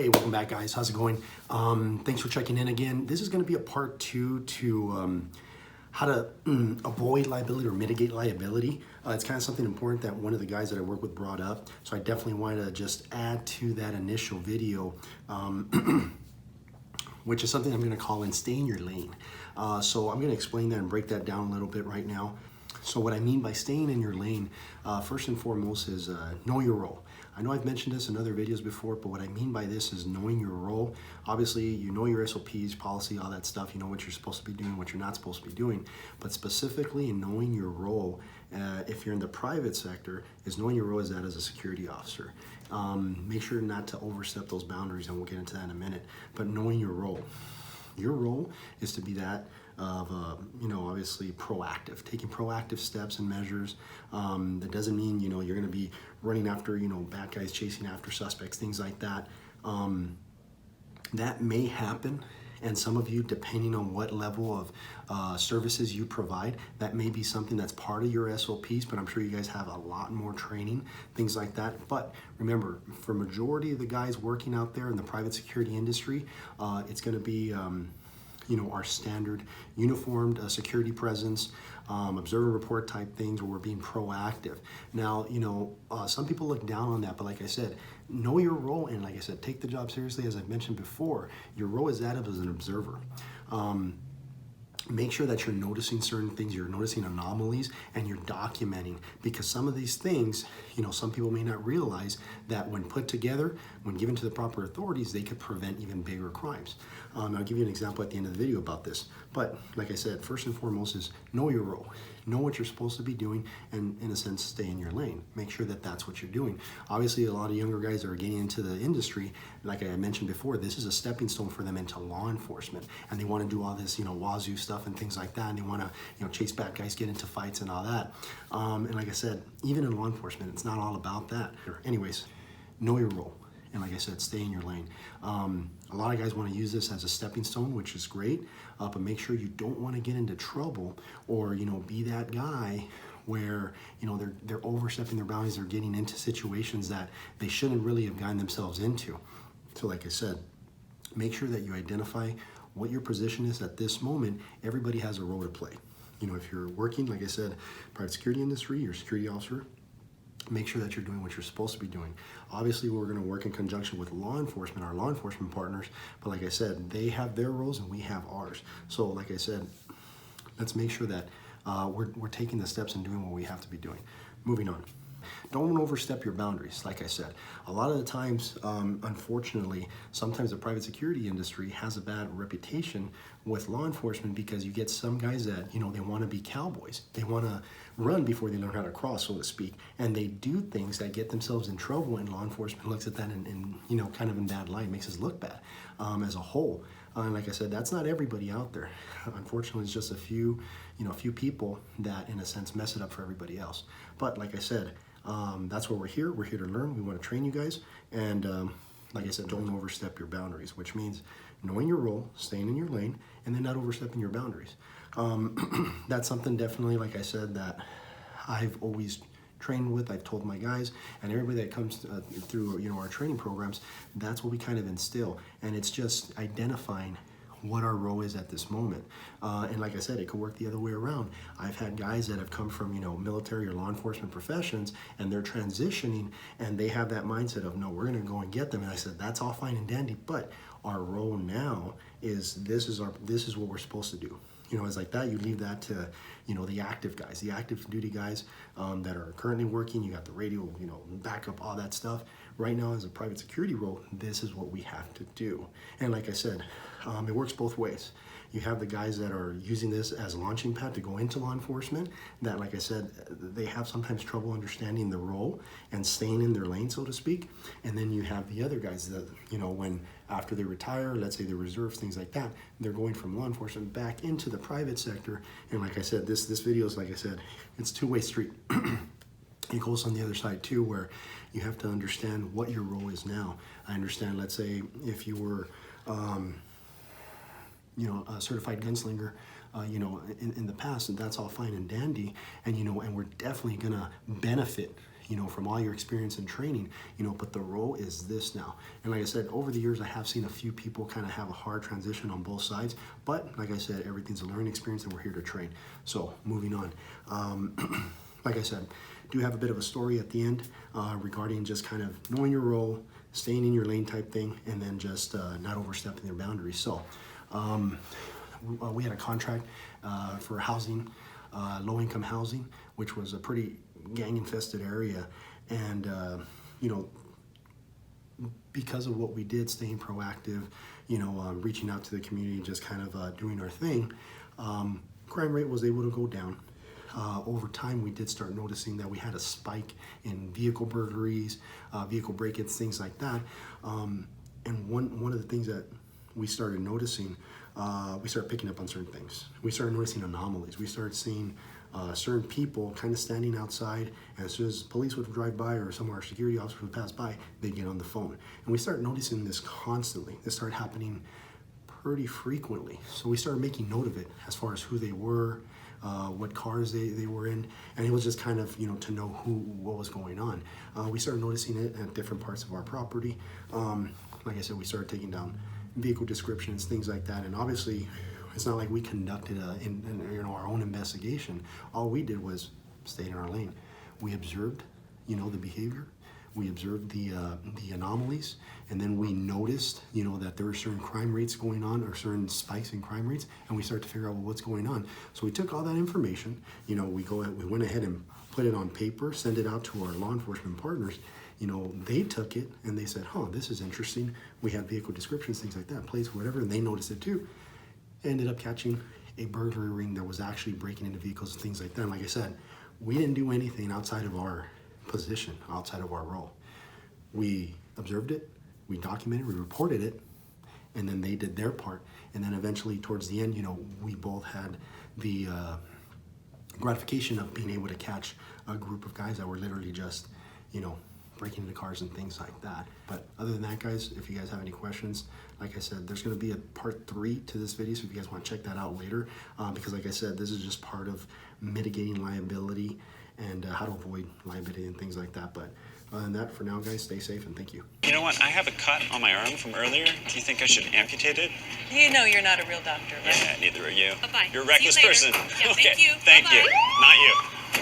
Hey, welcome back, guys. How's it going? Thanks for checking in again. This is going to be a part 2 to how to avoid liability or mitigate liability. It's kind of something important that one of the guys that I work with brought up. So I definitely wanted to just add to that initial video, which is something I'm going to call in stay in your lane. So I'm going to explain that and break that down a little bit right now. So what I mean by staying in your lane, first and foremost, is know your role. I know I've mentioned this in other videos before, but what I mean by this is knowing your role. Obviously, you know your SOPs, policy, all that stuff. You know what you're supposed to be doing, what you're not supposed to be doing. But specifically in knowing your role, if you're in the private sector, is knowing your role as that as a security officer. Make sure not to overstep those boundaries, and we'll get into that in a minute. But knowing your role. Your role is to be that of, obviously proactive, taking proactive steps and measures. That doesn't mean, you're going to be running after, bad guys, chasing after suspects, things like that. That may happen. And some of you, depending on what level of services you provide, that may be something that's part of your SOPs, but I'm sure you guys have a lot more training, things like that. But remember, for majority of the guys working out there in the private security industry, it's going to be our standard uniformed security presence, observe and report type things where we're being proactive. Now, some people look down on that, but like I said, know your role, and like I said, take the job seriously. As I've mentioned before, your role is that of as an observer. Make sure that you're noticing certain things, you're noticing anomalies, and you're documenting, because some of these things, some people may not realize that when put together, when given to the proper authorities, they could prevent even bigger crimes. I'll give you an example at the end of the video about this. But like I said, first and foremost is know your role. Know what you're supposed to be doing, and in a sense, stay in your lane. Make sure that that's what you're doing. Obviously, a lot of younger guys are getting into the industry. Like I mentioned before, this is a stepping stone for them into law enforcement. And they want to do all this, wazoo stuff and things like that. And they want to, chase bad guys, get into fights and all that. And like I said, even in law enforcement, it's not all about that. Anyways, know your role. And like I said, stay in your lane. A lot of guys want to use this as a stepping stone, which is great, but make sure you don't want to get into trouble or, be that guy where, they're overstepping their boundaries, they're getting into situations that they shouldn't really have gotten themselves into. So like I said, make sure that you identify what your position is at this moment. Everybody has a role to play. If you're working, like I said, private security industry, you're a security officer, make sure that you're doing what you're supposed to be doing. Obviously, we're going to work in conjunction with law enforcement, our law enforcement partners, but like I said, they have their roles and we have ours. So like I said, let's make sure that we're taking the steps and doing what we have to be doing. Moving on. Don't overstep your boundaries. Like I said, a lot of the times, unfortunately, sometimes the private security industry has a bad reputation with law enforcement because you get some guys that, they want to be cowboys. They want to run before they learn how to crawl, so to speak. And they do things that get themselves in trouble, and law enforcement looks at that and kind of in bad light, makes us look bad as a whole. And like I said, that's not everybody out there. Unfortunately, it's just a few people that, in a sense, mess it up for everybody else. But like I said, that's where we're here. We're here to learn. We want to train you guys. And like I said, don't overstep your boundaries, which means knowing your role, staying in your lane, and then not overstepping your boundaries. That's something definitely, like I said, that I've always trained with. I've told my guys and everybody that comes through our training programs, that's what we kind of instill. And it's just identifying what our role is at this moment. And like I said, it could work the other way around. I've had guys that have come from, military or law enforcement professions, and they're transitioning, and they have that mindset of, no, we're gonna go and get them. And I said, that's all fine and dandy, but our role now is this is what we're supposed to do. It's like that. You leave that to, the active guys, the active duty guys that are currently working. You got the radio, backup, all that stuff. Right now, as a private security role, this is what we have to do. And like I said, it works both ways. You have the guys that are using this as a launching pad to go into law enforcement that, like I said, they have sometimes trouble understanding the role and staying in their lane, so to speak. And then you have the other guys that, when after they retire, let's say the reserves, things like that, they're going from law enforcement back into the private sector. And like I said, this video is, like I said, it's two-way street. It goes on the other side too, where you have to understand what your role is now. I understand, let's say, if you were a certified gunslinger, in the past, and that's all fine and dandy, and and we're definitely gonna benefit, from all your experience and training, but the role is this now. And like I said, over the years, I have seen a few people kind of have a hard transition on both sides, but like I said, everything's a learning experience and we're here to train. So moving on. Like I said, do have a bit of a story at the end regarding just kind of knowing your role, staying in your lane type thing, and then just not overstepping your boundaries. So we had a contract for housing, low-income housing, which was a pretty gang-infested area, and because of what we did, staying proactive, reaching out to the community, just kind of doing our thing, crime rate was able to go down. Over time, we did start noticing that we had a spike in vehicle burglaries, vehicle break-ins, things like that. And one of the things that we started noticing, we started picking up on certain things. We started noticing anomalies. We started seeing certain people kind of standing outside, and as soon as police would drive by or some of our security officers would pass by, they'd get on the phone. And we started noticing this constantly. This started happening pretty frequently. So we started making note of it as far as who they were, what cars they were in, and it was just kind of, to know what was going on. We started noticing it at different parts of our property. Like I said, we started taking down vehicle descriptions, things like that, and obviously it's not like we conducted our own investigation. All we did was stay in our lane. We observed, the behavior. We observed the anomalies, and then we noticed, that there were certain crime rates going on or certain spikes in crime rates, and we started to figure out what's going on. So we took all that information, we went ahead and put it on paper, sent it out to our law enforcement partners. They took it and they said, this is interesting. We have vehicle descriptions, things like that, plates, whatever, and they noticed it too. Ended up catching a burglary ring that was actually breaking into vehicles and things like that. And like I said, we didn't do anything outside of our position, outside of our role. We observed it, we documented, we reported it, and then they did their part. And then eventually towards the end, we both had the gratification of being able to catch a group of guys that were literally just, breaking into cars and things like that. But other than that, guys, if you guys have any questions, like I said, there's going to be a part 3 to this video, so if you guys want to check that out later, because like I said, this is just part of mitigating liability and how to avoid liability and things like that. But other than that, for now, guys, stay safe and thank you. You know what? I have a cut on my arm from earlier. Do you think I should amputate it? You know you're not a real doctor, right? Yeah, neither are you. Bye-bye. You're a reckless See you later. person. Yeah, Okay, thank you. Thank Bye-bye. you. Not you.